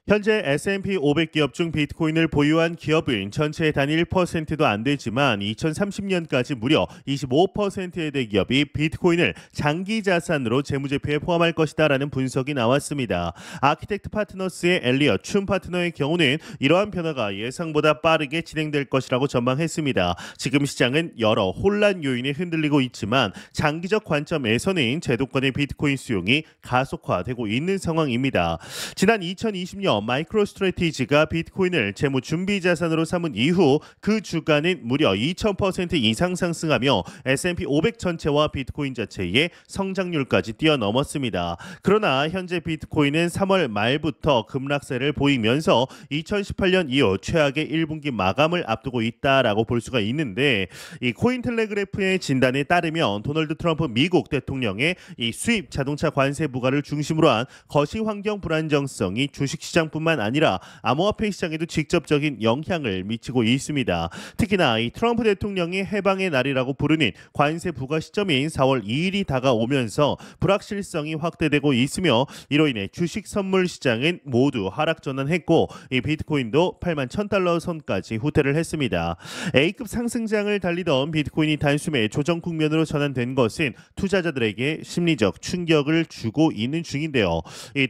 현재 S&P 500 기업 중 비트코인을 보유한 기업은 전체의 단 1%도 안 되지만 2030년까지 무려 25%의 대기업이 비트코인을 장기 자산으로 재무제표에 포함할 것이다라는 분석이 나왔습니다. 아키텍트 파트너스의 엘리엇 춘 파트너의 경우는 이러한 변화가 예상보다 빠르게 진행될 것이라고 전망했습니다. 지금 시장은 여러 혼란 요인에 흔들리고 있지만 장기적 관점에서는 제도권의 비트코인 수용이 가속화되고 있는 상황입니다. 지난 2020년 마이크로스트래티지가 비트코인을 재무 준비 자산으로 삼은 이후 그 주가는 무려 2000% 이상 상승하며 S&P 500 전체와 비트코인 자체의 성장률까지 뛰어넘었습니다. 그러나 현재 비트코인은 3월 말부터 급락세를 보이면서 2018년 이후 최악의 1분기 마감을 앞두고 있다라고 볼 수가 있는데, 이 코인텔레그래프의 진단에 따르면 도널드 트럼프 미국 대통령의 이 수입 자동차 관세 부과를 중심으로 한 거시 환경 불안정성이 주식시장 뿐만 아니라 암호화폐 시장에도 직접적인 영향을 미치고 있습니다. 특히나 이 트럼프 대통령이 해방의 날이라고 부르는 관세 부과 시점인 4월 2일이 다가오면서 불확실성이 확대되고 있으며 이로 인해 주식 선물 시장은 모두 하락 전환했고 이 비트코인도 8만 1000달러 선까지 후퇴를 했습니다. A급 상승장을 달리던 비트코인이 단숨에 조정 국면으로 전환된 것은 투자자들에게 심리적 충격을 주고 있는 중인데요.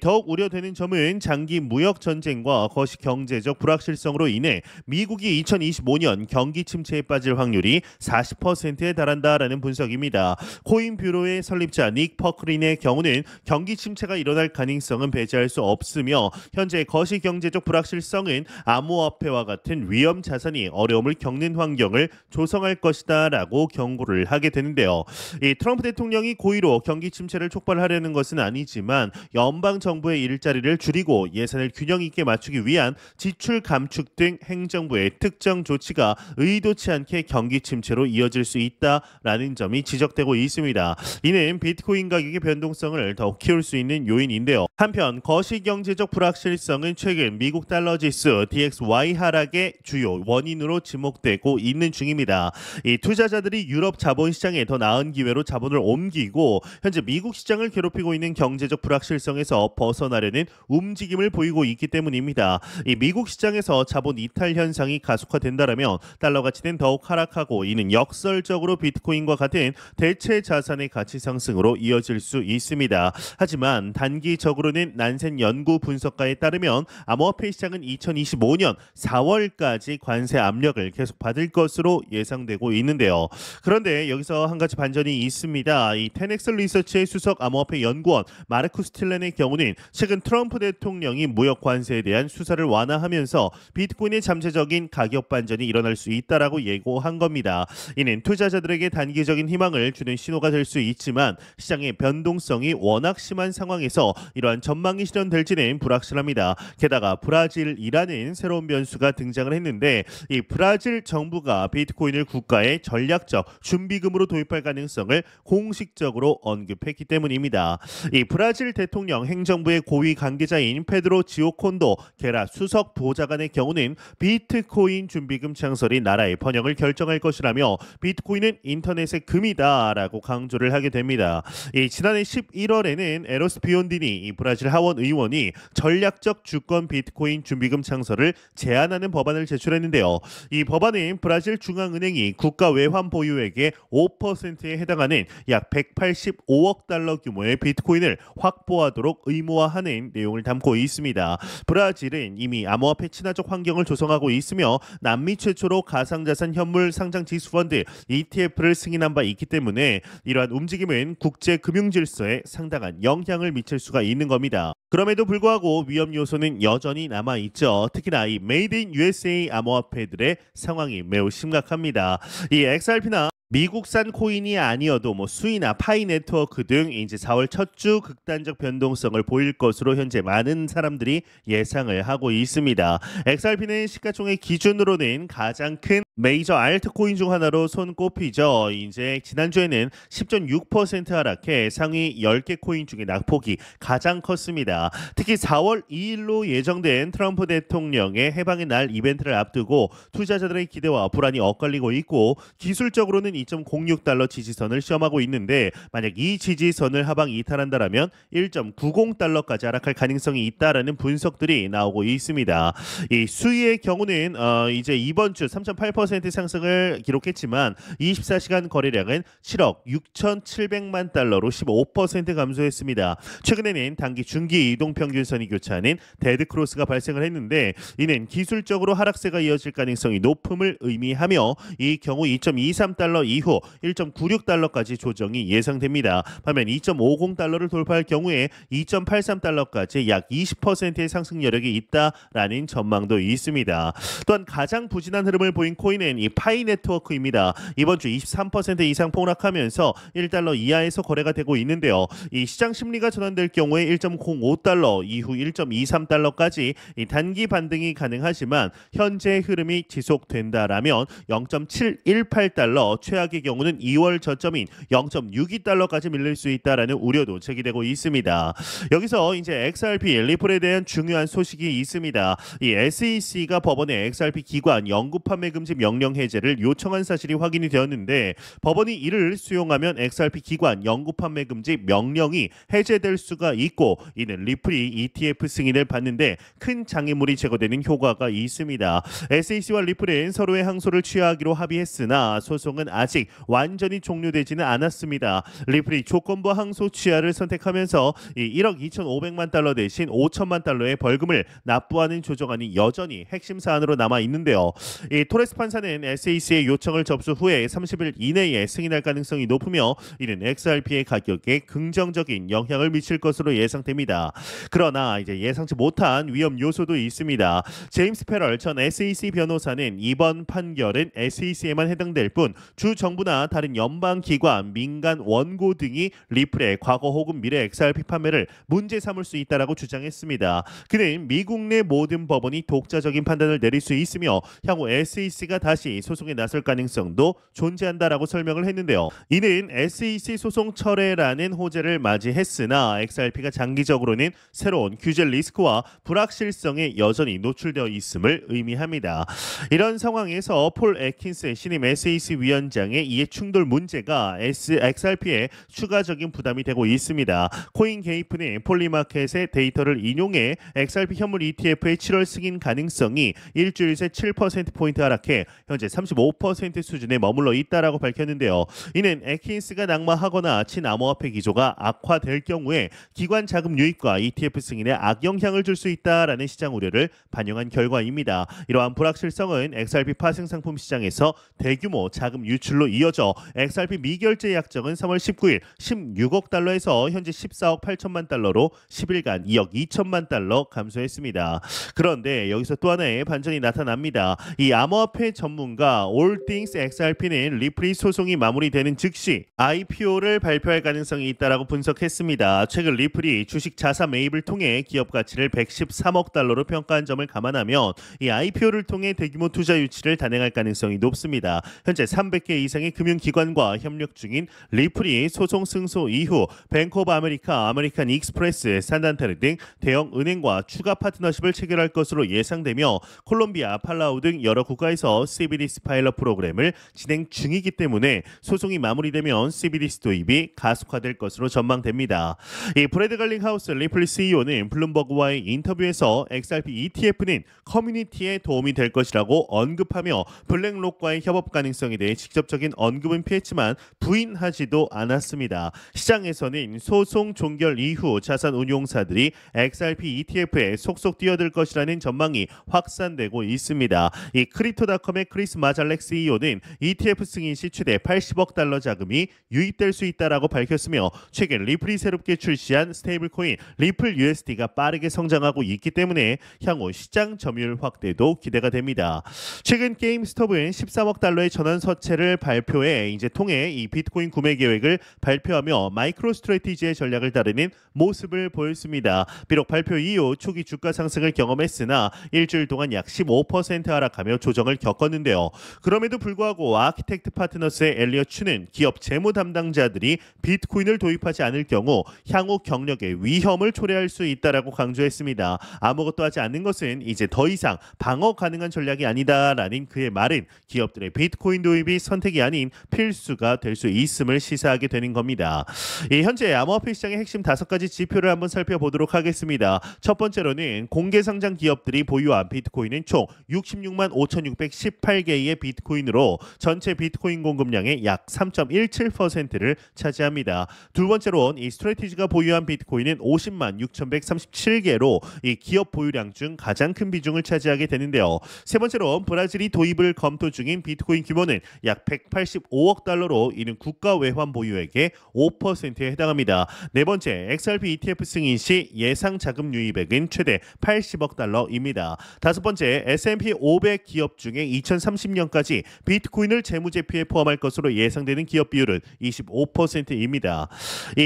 더욱 우려되는 점은 장기 무역 전쟁과 거시 경제적 불확실성으로 인해 미국이 2025년 경기 침체에 빠질 확률이 40%에 달한다라는 분석입니다. 코인 뷰로의 설립자 닉 퍼클린의 경우는 경기 침체가 일어날 가능성은 배제할 수 없으며 현재 거시 경제적 불확실성은 암호화폐와 같은 위험 자산이 어려움을 겪는 환경을 조성할 것이다라고 경고를 하게 되는데요. 이 트럼프 대통령이 고의로 경기 침체를 촉발하려는 것은 아니지만 연방 정부의 일자리를 줄이고 예산을 균형 있게 맞추기 위한 지출 감축 등 행정부의 특정 조치가 의도치 않게 경기 침체로 이어질 수 있다라는 점이 지적되고 있습니다. 이는 비트코인 가격의 변동성을 더욱 키울 수 있는 요인인데요. 한편 거시 경제적 불확실성은 최근 미국 달러 지수 DXY 하락의 주요 원인으로 지목되고 있는 중입니다. 이 투자자들이 유럽 자본시장에 더 나은 기회로 자본을 옮기고 현재 미국 시장을 괴롭히고 있는 경제적 불확실성에서 벗어나려는 움직임을 보이고 있기 때문입니다. 이 미국 시장에서 자본 이탈 현상이 가속화된다면 달러 가치는 더욱 하락하고 이는 역설적으로 비트코인과 같은 대체 자산의 가치 상승으로 이어질 수 있습니다. 하지만 단기적으로는 난센 연구 분석가에 따르면 암호화폐 시장은 2025년 4월까지 관세 압력을 계속 받을 것으로 예상되고 있는데요. 그런데 여기서 한 가지 반전이 있습니다. 이 테넥스 리서치의 수석 암호화폐 연구원 마르쿠스 틸렌의 경우는 최근 트럼프 대통령이 무역 관세에 대한 수사를 완화하면서 비트코인의 잠재적인 가격 반전이 일어날 수 있다라고 예고한 겁니다. 이는 투자자들에게 단기적인 희망을 주는 신호가 될 수 있지만 시장의 변동성이 워낙 심한 상황에서 이러한 전망이 실현될지는 불확실합니다. 게다가 브라질이라는 새로운 변수가 등장을 했는데 이 브라질 정부가 비트코인을 국가의 전략적 준비금으로 도입할 가능성을 공식적으로 언급했기 때문입니다. 이 브라질 대통령 행정부의 고위 관계자인 페드로 지오콘도 게라 수석 보좌관의 경우는 비트코인 준비금 창설이 나라의 번영을 결정할 것이라며 비트코인은 인터넷의 금이다라고 강조를 하게 됩니다. 지난해 11월에는 에로스 비온디니 이 브라질 하원 의원이 전략적 주권 비트코인 준비금 창설을 제한하는 법안을 제출했는데요. 이 법안은 브라질 중앙은행이 국가 외환 보유액의 5%에 해당하는 약 185억 달러 규모의 비트코인을 확보하도록 의무화하는 내용을 담고 있습니다. 브라질은 이미 암호화폐 친화적 환경을 조성하고 있으며 남미 최초로 가상자산 현물 상장 지수펀드 ETF를 승인한 바 있기 때문에 이러한 움직임은 국제 금융 질서에 상당한 영향을 미칠 수가 있는 겁니다. 그럼에도 불구하고 위험 요소는 여전히 남아 있죠. 특히나 이 메이드 인 USA 암호화폐들의 상황이 매우 심각합니다. 이 XRP나 미국산 코인이 아니어도 수이나 파이 네트워크 등 이제 4월 첫 주 극단적 변동성을 보일 것으로 현재 많은 사람들이 예상을 하고 있습니다. XRP는 시가총액 기준으로는 가장 큰 메이저 알트코인 중 하나로 손꼽히죠. 이제 지난주에는 10.6% 하락해 상위 10개 코인 중에 낙폭이 가장 컸습니다. 특히 4월 2일로 예정된 트럼프 대통령의 해방의 날 이벤트를 앞두고 투자자들의 기대와 불안이 엇갈리고 있고 기술적으로는 2.06달러 지지선을 시험하고 있는데 만약 이 지지선을 하방 이탈한다라면 1.90달러까지 하락할 가능성이 있다라는 분석들이 나오고 있습니다. 이 수위의 경우는 이제 이번 주 3.8% 상승을 기록했지만 24시간 거래량은 7억 6,700만 달러로 15% 감소했습니다. 최근에는 단기 중기 이동 평균선이 교차하는 데드 크로스가 발생을 했는데 이는 기술적으로 하락세가 이어질 가능성이 높음을 의미하며 이 경우 2.23달러 이후 1.96달러까지 조정이 예상됩니다. 반면 2.50달러를 돌파할 경우에 2.83달러까지 약 20%의 상승 여력이 있다라는 전망도 있습니다. 또한 가장 부진한 흐름을 보인 코인은 이 파이 네트워크입니다. 이번 주 23% 이상 폭락하면서 1달러 이하에서 거래가 되고 있는데요. 이 시장 심리가 전환될 경우에 1.05달러 이후 1.23달러까지 이 단기 반등이 가능하지만 현재 흐름이 지속된다라면 0.718달러, 최악의 경우는 2월 저점인 0.62달러까지 밀릴 수 있다라는 우려도 제기되고 있습니다. 여기서 이제 XRP 리플에 대한 중요한 소식이 있습니다. 이 SEC가 법원에 XRP 기관 영구 판매 금지 명령 해제를 요청한 사실이 확인이 되었는데 법원이 이를 수용하면 XRP 기관 영구 판매 금지 명령이 해제될 수가 있고 이는 리플이 ETF 승인을 받는데 큰 장애물이 제거되는 효과가 있습니다. SEC와 리플은 서로의 항소를 취하기로 합의했으나 소송은 아직 완전히 종료되지는 않았습니다. 리플이 조건부 항소 취하를 선택하면서 1억 2,500만 달러 대신 5천만 달러의 벌금을 납부하는 조정안이 여전히 핵심 사안으로 남아 있는데요. 이 토레스 판사는 SEC의 요청을 접수 후에 30일 이내에 승인할 가능성이 높으며 이는 XRP의 가격에 긍정적인 영향을 미칠 것으로 예상됩니다. 그러나 이제 예상치 못한 위험 요소도 있습니다. 제임스 페럴 전 SEC 변호사는 이번 판결은 SEC에만 해당될 뿐 주 정부나 다른 연방 기관, 민간 원고 등이 리플의 과거 혹은 미래 XRP 판매를 문제 삼을 수 있다라고 주장했습니다. 그는 미국 내 모든 법원이 독자적인 판단을 내릴 수 있으며 향후 SEC가 다시 소송에 나설 가능성도 존재한다라고 설명을 했는데요. 이는 SEC 소송 철회라는 호재를 맞이했으나 XRP가 장기적으로는 새로운 규제 리스크와 불확실성에 여전히 노출되어 있음을 의미합니다. 이런 상황에서 폴 애킨스 신임 SEC 위원장의 이해 충돌 문제가 XRP에 추가적인 부담이 되고 있습니다. 코인게이프는 폴리마켓의 데이터를 인용해 XRP 현물 ETF의 7월 승인 가능성이 일주일 새 7%포인트 하락해 현재 35% 수준에 머물러 있다라고 밝혔는데요. 이는 애킨스가 낙마하거나 친암호화폐 기조가 악화될 경우에 기관 자금 유입과 ETF 승인에 악영향을 줄 수 있다라는 시장 우려를 반영한 결과입니다. 이러한 불확실성은 XRP 파생 상품 시장에서 대규모 자금 유출로 이어져 XRP 미결제 약정은 3월 19일 16억 달러에서 현재 14억 8천만 달러로 10일간 2억 2천만 달러 감소했습니다. 그런데 여기서 또 하나의 반전이 나타납니다. 이 암호화폐 전문가 올띵스 XRP는 리플이 소송이 마무리되는 즉시 IPO를 발표할 가능성이 있다라고 분석했습니다. 최근 리플이 주식 자사 매입을 통해 기업 가치를 113억 달러로 평가한 점을 감안하면 이 IPO를 통해 대규모 투자 유치를 단행할 가능성이 높습니다. 현재 300개 이상의 금융기관과 협력 중인 리플이 소송 승소 이후 뱅크 오브 아메리카, 아메리칸 익스프레스, 산단타르 등 대형 은행과 추가 파트너십을 체결할 것으로 예상되며 콜롬비아, 팔라우 등 여러 국가에서 CBDC 파일럿 프로그램을 진행 중이기 때문에 소송이 마무리되면 CBDC 도입이 가속화될 것으로 전망됩니다. 이 브래드 갈링하우스 리플 CEO는 블룸버그와의 인터뷰에서 XRP ETF는 커뮤니티에 도움이 될 것이라고 언급하며 블랙록과의 협업 가능성에 대해 직접적인 언급은 피했지만 부인하지도 않았습니다. 시장에서는 소송 종결 이후 자산 운용사들이 XRP ETF에 속속 뛰어들 것이라는 전망이 확산되고 있습니다. 이 크립토닷컴의 크리스 마잘렉 CEO는 ETF 승인 시 최대 80억 달러 자금이 유입될 수 있다라고 밝혔으며 최근 리플이 새롭게 출시한 스테이블 코인 리플 USD가 빠르게 성장하고 있기 때문에 향후 시장 점유율 확대도 기대가 됩니다. 최근 게임스톱은 13억 달러의 전환 서체를 발표해 이제 통해 이 비트코인 구매 계획을 발표하며 마이크로 스트래티지의 전략을 따르는 모습을 보였습니다. 비록 발표 이후 초기 주가 상승을 경험했으나 일주일 동안 약 15% 하락하며 조정을 겪었 걷는데요. 그럼에도 불구하고 아키텍트 파트너스의 엘리엇 추는 기업 재무 담당자들이 비트코인을 도입하지 않을 경우 향후 경력의 위험을 초래할 수 있다라고 강조했습니다. 아무것도 하지 않는 것은 이제 더 이상 방어 가능한 전략이 아니다라는 그의 말은 기업들의 비트코인 도입이 선택이 아닌 필수가 될 수 있음을 시사하게 되는 겁니다. 현재 암호화폐 시장의 핵심 5가지 지표를 한번 살펴보도록 하겠습니다. 첫 번째로는 공개 상장 기업들이 보유한 비트코인은 총 66만 5,618개의 비트코인으로 전체 비트코인 공급량의 약 3.17%를 차지합니다. 두 번째로는 이 스트래티지가 보유한 비트코인은 50만 6,137개로 이 기업 보유량 중 가장 큰 비중을 차지하게 되는데요. 세 번째로 브라질이 도입을 검토 중인 비트코인 규모는 약 185억 달러로 이는 국가 외환 보유액의 5%에 해당합니다. 네 번째, XRP ETF 승인 시 예상 자금 유입액은 최대 80억 달러입니다. 다섯 번째, S&P 500 기업 중에 2030년까지 비트코인을 재무제표에 포함할 것으로 예상되는 기업 비율은 25%입니다.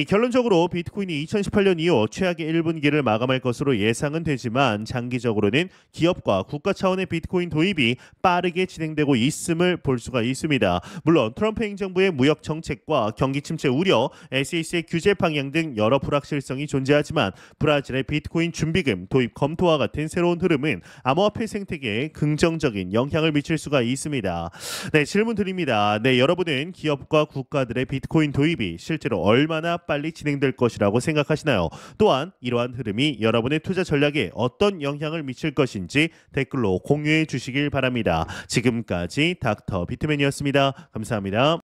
결론적으로 비트코인이 2018년 이후 최악의 1분기를 마감할 것으로 예상은 되지만 장기적으로는 기업과 국가 차원의 비트코인 도입이 빠르게 진행되고 있음을 볼 수가 있습니다. 물론 트럼프 행정부의 무역 정책과 경기 침체 우려, SEC의 규제 방향 등 여러 불확실성이 존재하지만 브라질의 비트코인 준비금 도입 검토와 같은 새로운 흐름은 암호화폐 생태계에 긍정적인 영향을 미칠 수가 있습니다. 네, 질문 드립니다. 네, 여러분은 기업과 국가들의 비트코인 도입이 실제로 얼마나 빨리 진행될 것이라고 생각하시나요? 또한 이러한 흐름이 여러분의 투자 전략에 어떤 영향을 미칠 것인지 댓글로 공유해 주시길 바랍니다. 지금까지 닥터 비트맨이었습니다. 감사합니다.